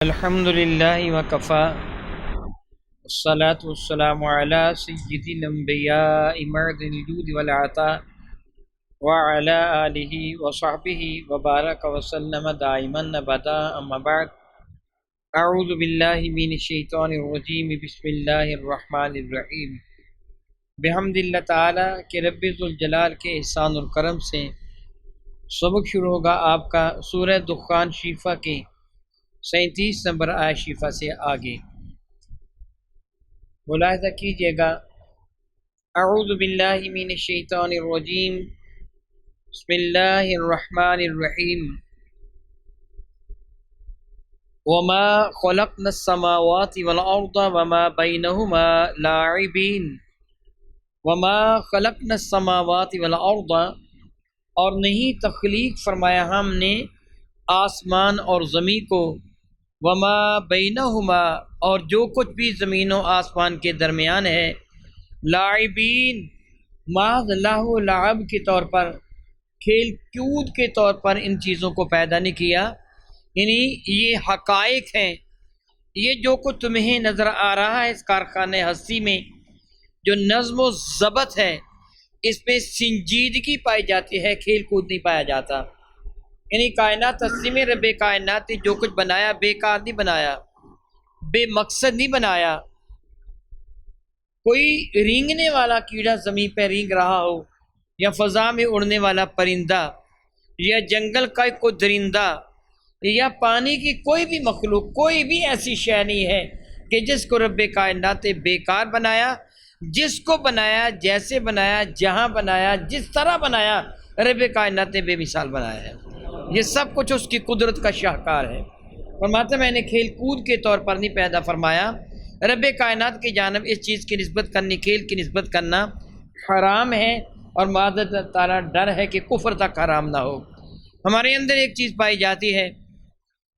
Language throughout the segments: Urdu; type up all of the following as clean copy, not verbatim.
الحمد للہ وکفا والصلاة والسلام علی سید الانبیاء مرد الجود والعطاء وعلی آلہ وصحبہ وبارک وسلم دائما ابدا اما بعد اعوذ باللہ من الشیطان الرجیم بسم اللہ الرحمن الرحیم بحمد اللہ تعالی کہ رب ذوالجلال کے احسان الکرم سے سبق شروع ہوگا آپ کا سورہ دخان شیفہ کے 37 نمبر آیت شیفہ سے آگے ملاحظہ کیجئے گا۔ اعوذ باللہ من الشیطان الرجیم بسم اللہ الرحمن الرحیم وما خلقنا السماوات والارض وما بینہما لاعبین وما خلقنا السماوات والارض، اور نہیں تخلیق فرمایا ہم نے آسمان اور زمین کو، وما بینہما، اور جو کچھ بھی زمین و آسمان کے درمیان ہے، لاعبین، محض لہو و لعب کے طور پر، کھیل کود کے طور پر ان چیزوں کو پیدا نہیں کیا، یعنی یہ حقائق ہیں۔ یہ جو کچھ تمہیں نظر آ رہا ہے اس کارخانے ہستی میں، جو نظم و ضبط ہے، اس میں سنجیدگی پائی جاتی ہے، کھیل کود نہیں پایا جاتا۔ یعنی کائنات ہستی میں رب کائنات نے جو کچھ بنایا بیکار نہیں بنایا، بے مقصد نہیں بنایا۔ کوئی رینگنے والا کیڑا زمین پہ رینگ رہا ہو، یا فضا میں اڑنے والا پرندہ، یا جنگل کا کوئی درندہ، یا پانی کی کوئی بھی مخلوق، کوئی بھی ایسی شے نہیں ہے کہ جس کو رب کائنات نے بیکار بنایا۔ جس کو بنایا، جیسے بنایا، جہاں بنایا، جس طرح بنایا، رب کائنات نے بے مثال بنایا ہے۔ یہ سب کچھ اس کی قدرت کا شاہکار ہے۔ فرماتا ہے میں نے کھیل کود کے طور پر نہیں پیدا فرمایا۔ رب کائنات کی جانب اس چیز کی نسبت کرنی، کھیل کی نسبت کرنا حرام ہے، اور معاذ تعالیٰ ڈر ہے کہ کفر تک حرام نہ ہو۔ ہمارے اندر ایک چیز پائی جاتی ہے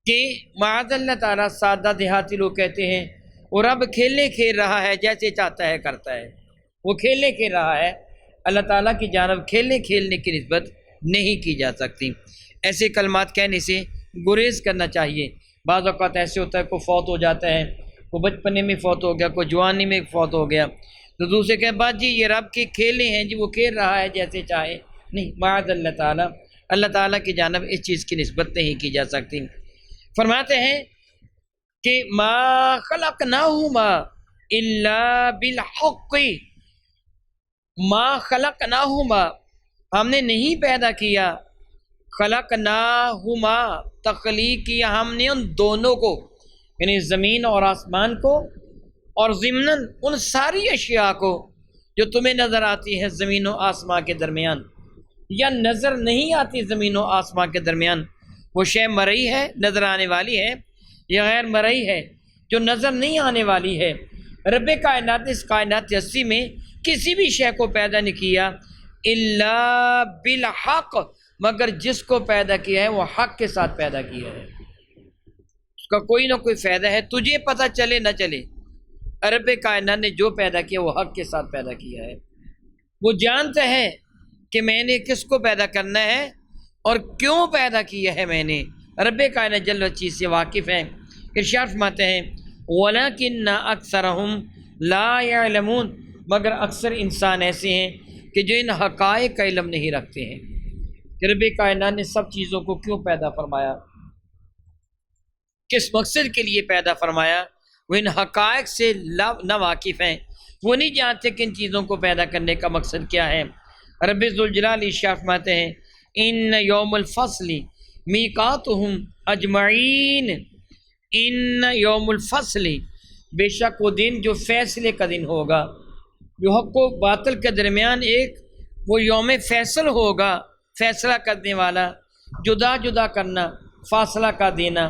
کہ معاذ اللہ تعالیٰ سادہ دیہاتی لوگ کہتے ہیں وہ رب کھیلنے کھیل رہا ہے، جیسے چاہتا ہے کرتا ہے، وہ کھیلنے کھیل رہا ہے۔ اللہ تعالیٰ کی جانب کھیلنے کھیلنے کی نسبت نہیں کی جا سکتی۔ ایسے کلمات کہنے سے گریز کرنا چاہیے۔ بعض اوقات ایسے ہوتا ہے کوئی فوت ہو جاتا ہے، کوئی بچپنے میں فوت ہو گیا، کوئی جوانی میں فوت ہو گیا، تو دوسرے کہ بات جی یہ رب کے کھیلے ہیں، جی وہ کھیل رہا ہے جیسے چاہے، نہیں، معاذ اللہ تعالیٰ کی جانب اس چیز کی نسبت نہیں کی جا سکتی۔ فرماتے ہیں کہ ما خلقناہما الا بالحق، ما خلقناہما، ہم نے نہیں پیدا کیا، خلقناہما، تخلیق کیا ہم نے ان دونوں کو، یعنی زمین اور آسمان کو، اور ضمناً ان ساری اشیاء کو جو تمہیں نظر آتی ہے زمین و آسمان کے درمیان، یا نظر نہیں آتی زمین و آسمان کے درمیان۔ وہ شے مرئی ہے، نظر آنے والی ہے، یا غیر مرئی ہے جو نظر نہیں آنے والی ہے۔ رب کائنات نے اس کائنات ہستی میں کسی بھی شے کو پیدا نہیں کیا الا بالحق، مگر جس کو پیدا کیا ہے وہ حق کے ساتھ پیدا کیا ہے، اس کا کوئی نہ کوئی فائدہ ہے، تجھے پتہ چلے نہ چلے۔ رب کائنات نے جو پیدا کیا وہ حق کے ساتھ پیدا کیا ہے۔ وہ جانتا ہے کہ میں نے کس کو پیدا کرنا ہے اور کیوں پیدا کیا ہے میں نے۔ رب کائنات جل چیز سے واقف ہیں۔ ارشاد فرماتے ہیں وَلَكِنَّ أَكْثَرَهُمْ لَا يَعْلَمُونَ، مگر اکثر انسان ایسے ہیں کہ جو ان حقائق کا علم نہیں رکھتے ہیں کہ رب کائنات نے سب چیزوں کو کیوں پیدا فرمایا، کس مقصد کے لیے پیدا فرمایا، وہ ان حقائق سے نہ واقف ہیں۔ وہ نہیں جانتے کہ ان چیزوں کو پیدا کرنے کا مقصد کیا ہے۔ رب ذوالجلال ارشاد فرماتے ہیں ان یوم الفصل میقاتہم اجمعین، ان یوم الفصل، بے شک وہ دن جو فیصلے کا دن ہوگا، جو حق و باطل کے درمیان ایک وہ یوم فیصل ہوگا، فیصلہ کرنے والا، جدا جدا کرنا، فاصلہ کر دینا،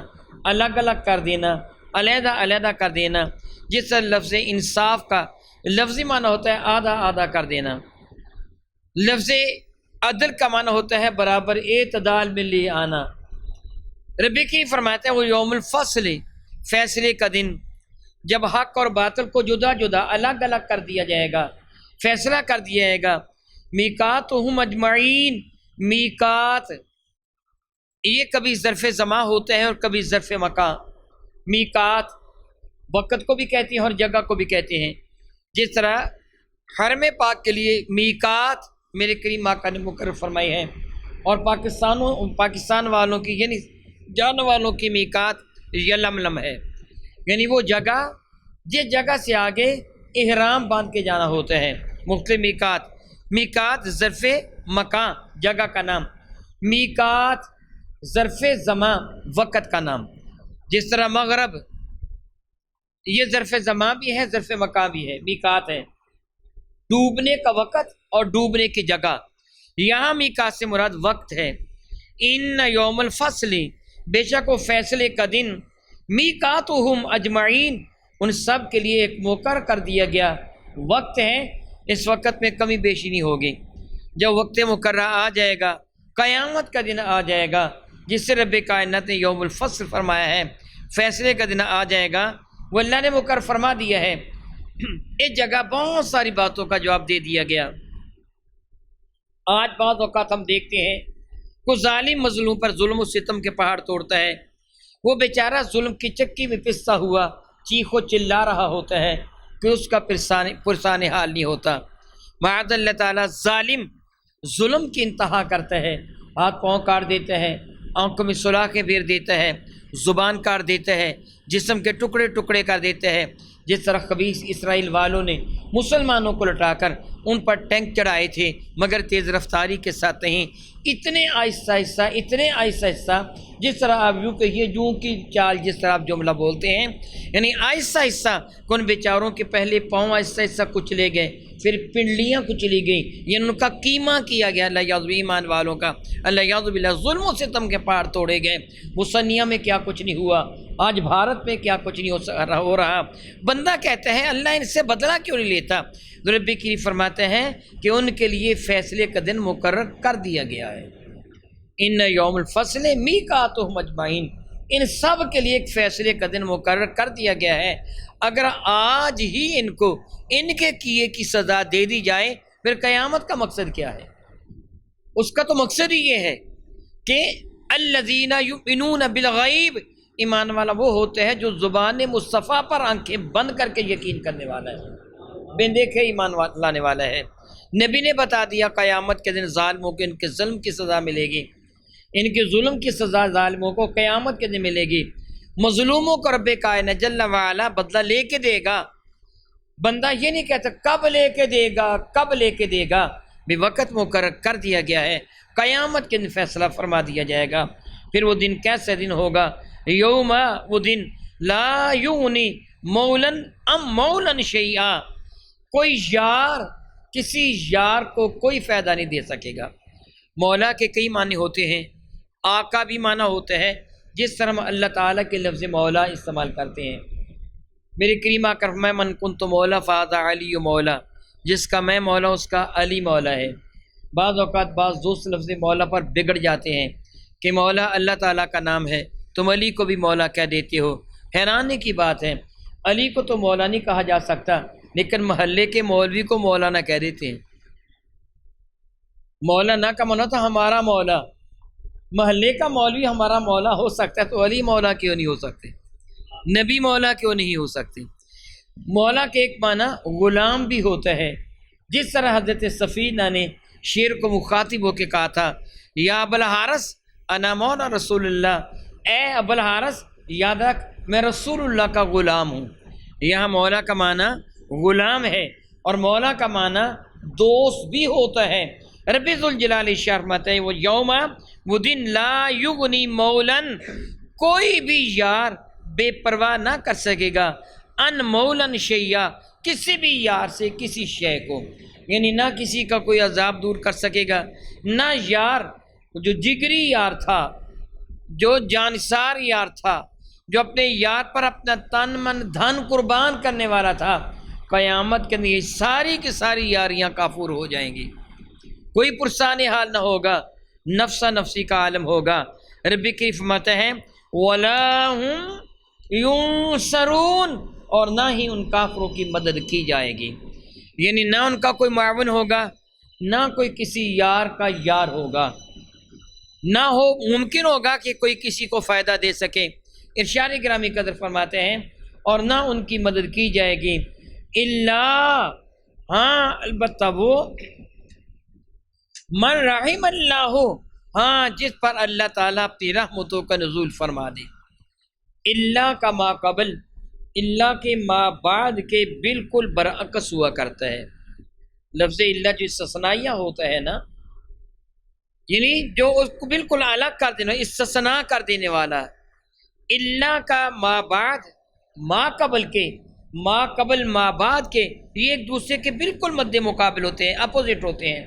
الگ الگ کر دینا، علیحدہ علیحدہ کر دینا، جس طرح لفظ انصاف کا لفظی معنی ہوتا ہے آدھا آدھا کر دینا، لفظ عدل کا معنی ہوتا ہے برابر اعتدال میں لے آنا۔ رب کی فرماتے ہیں وہ یوم الفصل، فیصلے کا دن، جب حق اور باطل کو جدا جدا الگ الگ کر دیا جائے گا، فیصلہ کر دیا جائے گا۔ میقاتہم اجمعین، میقات یہ کبھی ظرف زمان ہوتا ہے اور کبھی ظرف مکان۔ میقات وقت کو بھی کہتے ہیں اور جگہ کو بھی کہتے ہیں. جس طرح حرم پاک کے لیے میقات میرے کریم آقا نے مقرر فرمائی ہے، اور پاکستان والوں کی یعنی جان والوں کی میقات یلملم ہے، یعنی وہ جگہ جس جگہ سے آگے احرام باندھ کے جانا ہوتا ہے. مختلف میقات ظرف مکان جگہ کا نام، میقات ظرف زمان وقت کا نام. جس طرح مغرب یہ ظرف زمان بھی ہے، ظرف مکان بھی ہے، میقات ہے ڈوبنے کا وقت اور ڈوبنے کی جگہ. یہاں میقات سے مراد وقت ہے. ان یوم الفصل بے شک وہ فیصلے کا دن، میقاتہم اجمعین ان سب کے لیے ایک مقرر کر دیا گیا وقت ہے. اس وقت میں کمی بیشی نہیں ہوگی. جب وقت مقررہ آ جائے گا، قیامت کا دن آ جائے گا، جس سے رب کائنات نے یوم الفصل فرمایا ہے، فیصلے کا دن آ جائے گا، وہ اللہ نے مقرر فرما دیا ہے. اس جگہ بہت ساری باتوں کا جواب دے دیا گیا. آج بعض اوقات ہم دیکھتے ہیں کوئی ظالم مظلوم پر ظلم و ستم کے پہاڑ توڑتا ہے، وہ بیچارہ ظلم کی چکی میں پستا ہوا چیخ و چلا رہا ہوتا ہے کہ اس کا پرسان حال نہیں ہوتا. معاذ اللہ تعالیٰ ظالم ظلم کی انتہا کرتا ہے، ہاتھ پاؤں کاٹ دیتا ہے، آنکھوں میں سلاخیں پھیر دیتا ہے، زبان کاٹ دیتا ہے، جسم کے ٹکڑے ٹکڑے کر دیتا ہے. جس طرح خبیث اسرائیل والوں نے مسلمانوں کو لٹا کر ان پر ٹینک چڑھائے تھے، مگر تیز رفتاری کے ساتھ نہیں، اتنے آہستہ آہستہ جس طرح آپ یوں کہیے جوں کی چال، جس طرح آپ جملہ بولتے ہیں، یعنی آہستہ آہستہ ان بیچاروں کے پہلے پاؤں آہستہ آہستہ کچلے گئے، پھر پنڈلیاں کچلی گئیں، یعنی ان کا کیما کیا گیا. اللہ یعذ ایمان والوں کا اللہ یعذ باللہ ظلم و ستم کے پہاڑ توڑے گئے. بوسنیا میں کیا کچھ نہیں ہوا، آج بھارت میں کیا کچھ نہیں ہو رہا. بندہ کہتا ہے اللہ ان سے بدلہ کیوں نہیں لیتا؟ رب کریم فرماتے ہیں کہ ان کے لیے فیصلے کا دن مقرر کر دیا گیا ہے. ان یوم الفصل میقاتہم اجمعین ان سب کے لیے ایک فیصلے کا دن مقرر کر دیا گیا ہے. اگر آج ہی ان کو ان کے کیے کی سزا دے دی جائے، پھر قیامت کا مقصد کیا ہے؟ اس کا تو مقصد ہی یہ ہے کہ الذین یؤمنون بالغیب، ایمان والا وہ ہوتے ہیں جو زبان مصطفیٰ پر آنکھیں بند کر کے یقین کرنے والا ہے، بن دیکھے ایمان لانے والا ہے. نبی نے بتا دیا قیامت کے دن ظالموں کو ان کے ظلم کی سزا ملے گی، ان کے ظلم کی سزا ظالموں کو قیامت کے دن ملے گی. مظلوموں کو رب کائنات جل وعلا بدلہ لے کے دے گا. بندہ یہ نہیں کہتا کب لے کے دے گا، کب لے کے دے گا، بھی وقت مقرر کر دیا گیا ہے. قیامت کے دن فیصلہ فرما دیا جائے گا. پھر وہ دن کیسا دن ہوگا؟ یوم وہ دن لا یغنی مولن ام مولن شیئا، کوئی یار کسی یار کو کوئی فائدہ نہیں دے سکے گا. مولا کے کئی معنی ہوتے ہیں، آقا بھی معنی ہوتا ہے، جس طرح ہم اللہ تعالیٰ کے لفظ مولا استعمال کرتے ہیں. میرے کریم آقا فرمائے من کنت مولا فہذا علی مولا، جس کا میں مولا اس کا علی مولا ہے. بعض اوقات بعض دوست لفظ مولا پر بگڑ جاتے ہیں کہ مولا اللہ تعالیٰ کا نام ہے، تم علی کو بھی مولا کہہ دیتے ہو. حیرانی کی بات ہے، علی کو تو مولا نہیں کہا جا سکتا، لیکن محلے کے مولوی کو مولانا کہہ دیتے ہیں. مولانا کا مانا تھا ہمارا مولا، محلے کا مولوی ہمارا مولا ہو سکتا ہے، تو علی مولا کیوں نہیں ہو سکتے؟ نبی مولا کیوں نہیں ہو سکتے؟ مولا کے ایک معنی غلام بھی ہوتا ہے، جس طرح حضرت سفینہ نے شیر کو مخاطب ہو کے کہا تھا یا ابوالحارث انا مولا رسول اللہ، اے ابوالحارث یاد رکھ میں رسول اللہ کا غلام ہوں. یہاں مولا کا معنی غلام ہے، اور مولا کا معنی دوست بھی ہوتا ہے. رب ذوالجلال فرماتے ہیں وہ یوم وہ دن لا یغنی مولن، کوئی بھی یار بے پرواہ نہ کر سکے گا ان مولن شیئا، کسی بھی یار سے کسی شے کو، یعنی نہ کسی کا کوئی عذاب دور کر سکے گا، نہ یار جو جگری یار تھا، جو جانسار یار تھا، جو اپنے یار پر اپنا تن من دھن قربان کرنے والا تھا، قیامت کے لیے ساری کی ساری یاریاں کافور ہو جائیں گی. کوئی پرسان حال نہ ہوگا، نفسا نفسی کا عالم ہوگا. رب کی فرماتے ہیں وَلَا هُمْ يُنصَرُونَ، اور نہ ہی ان کافروں کی مدد کی جائے گی، یعنی نہ ان کا کوئی معاون ہوگا، نہ کوئی کسی یار کا یار ہوگا، نہ ہو ممکن ہوگا کہ کوئی کسی کو فائدہ دے سکے. ارشاد گرامی قدر فرماتے ہیں اور نہ ان کی مدد کی جائے گی اللہ، ہاں البتہ وہ من رحم اللہ، ہاں جس پر اللہ تعالیٰ اپنی رحمتوں کا نزول فرما دے۔ اللہ کا ما قبل، اللہ کے ما بعد کے بالکل برعکس ہوا کرتا ہے۔ لفظ اللہ جو استثنائیہ ہوتا ہے نا، یعنی جو اس کو بالکل الگ کر دینا، استثناء کر دینے والا۔ اللہ کا ما بعد، ما قبل کے، ما قبل ما بعد کے، یہ ایک دوسرے کے بالکل مد مقابل ہوتے ہیں، اپوزٹ ہوتے ہیں۔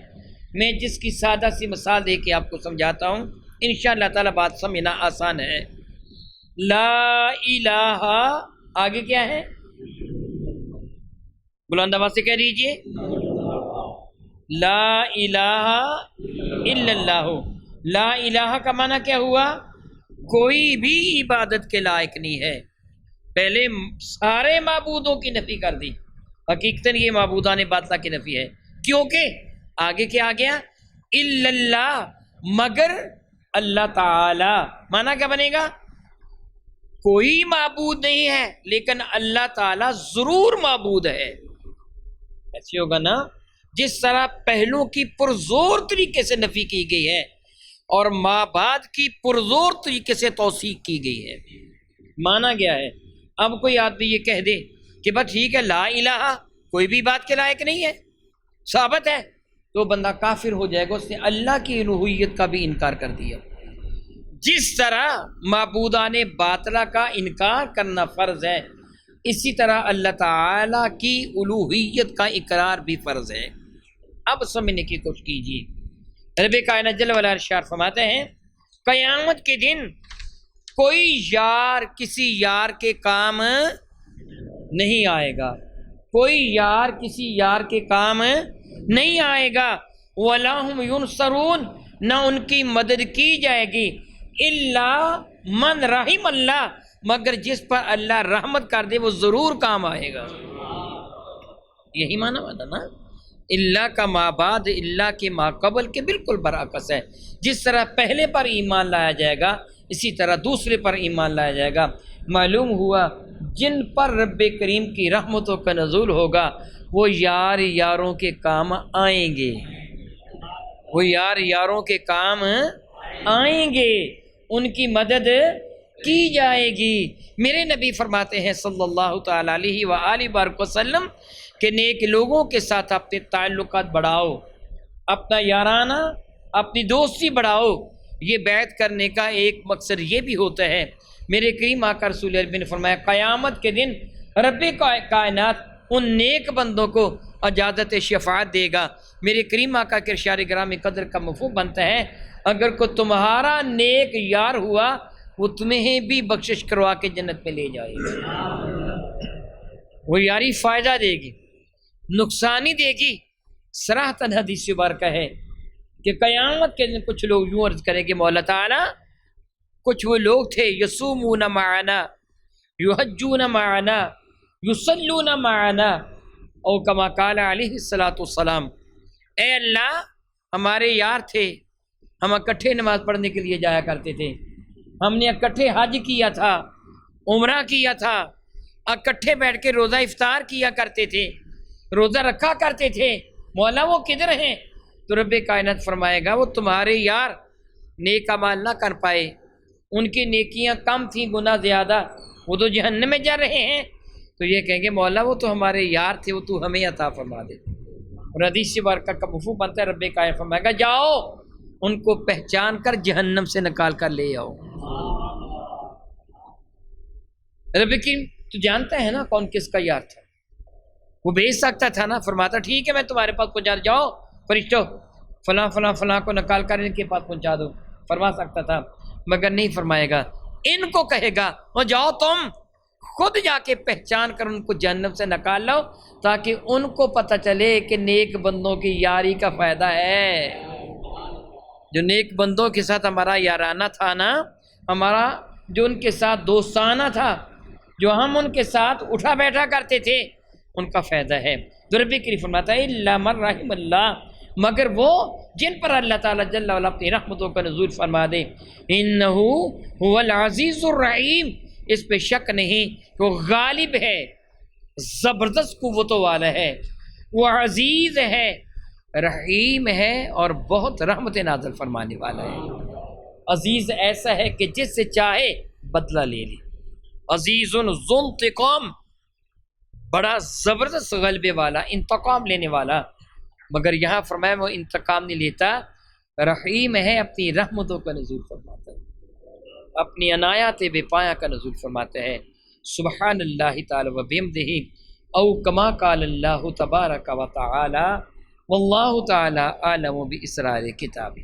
میں جس کی سادہ سی مثال دے کے آپ کو سمجھاتا ہوں، انشاءاللہ تعالیٰ بات سمجھنا آسان ہے۔ لا الہ، آگے کیا ہے؟ بلند آواز سے کہہ دیجئے، لا الہ الا اللہ۔ لا الہ کا معنی کیا ہوا؟ کوئی بھی عبادت کے لائق نہیں ہے۔ پہلے سارے معبودوں کی نفی کر دی، حقیقتاً یہ معبودان باطلہ کی نفی ہے، کیونکہ آگے کیا آ گیا؟ الا اللہ، مگر اللہ تعالی۔ معنی کیا بنے گا؟ کوئی معبود نہیں ہے لیکن اللہ تعالی ضرور معبود ہے۔ ایسے ہوگا نا جس طرح پہلوں کی پرزور طریقے سے نفی کی گئی ہے اور ما بعد کی پرزور طریقے سے توثیق کی گئی ہے۔ معنی کیا ہے؟ اب کوئی آدمی یہ کہہ دے کہ بس ٹھیک ہے لا الہ کوئی بھی بات کے لائق نہیں ہے، ثابت ہے، تو بندہ کافر ہو جائے گا، اس نے اللہ کی الوہیت کا بھی انکار کر دیا۔ جس طرح معبودان باطلہ کا انکار کرنا فرض ہے، اسی طرح اللہ تعالیٰ کی الوہیت کا اقرار بھی فرض ہے۔ اب سمجھنے کی کوشش کیجیے۔ رب کائنات جل وعلا ارشاد فرماتے ہیں قیامت کے دن کوئی یار کسی یار کے کام نہیں آئے گا، کوئی یار کسی یار کے کام نہیں آئے گا، وَلَا هُمْ يُنصَرُونَ، نہ ان کی مدد کی جائے گی، الا من رحم اللہ، مگر جس پر اللہ رحمت کر دے وہ ضرور کام آئے گا۔ یہی معنی ہوتا نا، اللہ کا ما بعد اللہ کے ما قبل کے بالکل برعکس ہے۔ جس طرح پہلے پر ایمان لایا جائے گا اسی طرح دوسرے پر ایمان لایا جائے گا۔ معلوم ہوا جن پر رب کریم کی رحمتوں کا نزول ہوگا وہ یار یاروں کے کام آئیں گے، وہ یار یاروں کے کام آئیں گے، ان کی مدد کی جائے گی۔ میرے نبی فرماتے ہیں صلی اللہ تعالیٰ علیہ وآلہ وسلم کہ نیک لوگوں کے ساتھ اپنے تعلقات بڑھاؤ، اپنا یارانہ، اپنی دوستی بڑھاؤ۔ یہ بیعت کرنے کا ایک مقصد یہ بھی ہوتا ہے، میرے کریم آقا رسول اللہ نے فرمایا قیامت کے دن رب کائنات ان نیک بندوں کو اجازت شفاعت دے گا۔ میرے کریم آقا کے ارشاد گرامی قدر کا مفہوم بنتا ہے اگر کوئی تمہارا نیک یار ہوا وہ تمہیں بھی بخشش کروا کے جنت میں لے جائے گا۔ وہ یاری فائدہ دے گی، نقصان ہی دے گی۔ صراحتاً حدیث مبارکہ ہے کہ قیامت کے دن کچھ لوگ یوں عرض کریں گے مولا تعالیٰ، کچھ وہ لوگ تھے یصومون معنا، یحجون معنا، یصلون معنا، او کما قال علیہ الصلوۃ والسلام، اے اللہ ہمارے یار تھے، ہم اکٹھے نماز پڑھنے کے لیے جایا کرتے تھے، ہم نے اکٹھے حج کیا تھا، عمرہ کیا تھا، اکٹھے بیٹھ کے روزہ افطار کیا کرتے تھے، روزہ رکھا کرتے تھے، مولا وہ کدھر ہیں؟ تو رب کائنات فرمائے گا وہ تمہارے یار نیک اعمال نہ کر پائے، ان کی نیکیاں کم تھیں، گناہ زیادہ، وہ تو جہنم میں جا رہے ہیں۔ تو یہ کہیں گے مولا وہ تو ہمارے یار تھے، وہ تو ہمیں عطا فرما دے۔ اور حدیث مبارکہ کا مفہوم بنتا ہے رب کائنات فرمائے گا جاؤ ان کو پہچان کر جہنم سے نکال کر لے آؤ۔ رب کی تو جانتا ہے نا کون کس کا یار تھا، وہ بھیج سکتا تھا نا، فرماتا ٹھیک ہے میں تمہارے پاس پہنچا، جاؤ فرشتوں فلاں فلاں فلاں کو نکال کر ان کے پاس پہنچا دو، فرما سکتا تھا، مگر نہیں فرمائے گا، ان کو کہے گا وہ جاؤ تم خود جا کے پہچان کر ان کو جہنم سے نکال لو، تاکہ ان کو پتہ چلے کہ نیک بندوں کی یاری کا فائدہ ہے۔ جو نیک بندوں کے ساتھ ہمارا یارانہ تھا نا، ہمارا جو ان کے ساتھ دوستانہ تھا، جو ہم ان کے ساتھ اٹھا بیٹھا کرتے تھے، ان کا فائدہ ہے۔ تو رب کریم فرماتا ہے الا من رحم اللہ، مگر وہ جن پر اللہ تعالیٰ جل وعلا اپنی رحمتوں کا نزول فرما دے، انہ هو العزیز الرحیم، اس پہ شک نہیں کہ وہ غالب ہے، زبردست قوتوں والا ہے، وہ عزیز ہے، رحیم ہے اور بہت رحمت نازل فرمانے والا ہے۔ عزیز ایسا ہے کہ جس سے چاہے بدلہ لے لے، عزیز ذو انتقام، بڑا زبردست غلبے والا، انتقام لینے والا، مگر یہاں فرمایا وہ انتقام نہیں لیتا، رحیم ہے، اپنی رحمتوں کا نزول فرماتا ہے، اپنی عنایات بے پایا کا نزول فرماتا ہے۔ سبحان اللہ تعالی و بحمدہ، او کما قال اللہ تبارک و تعالی، واللہ تعالی عالم باسرار کتاب۔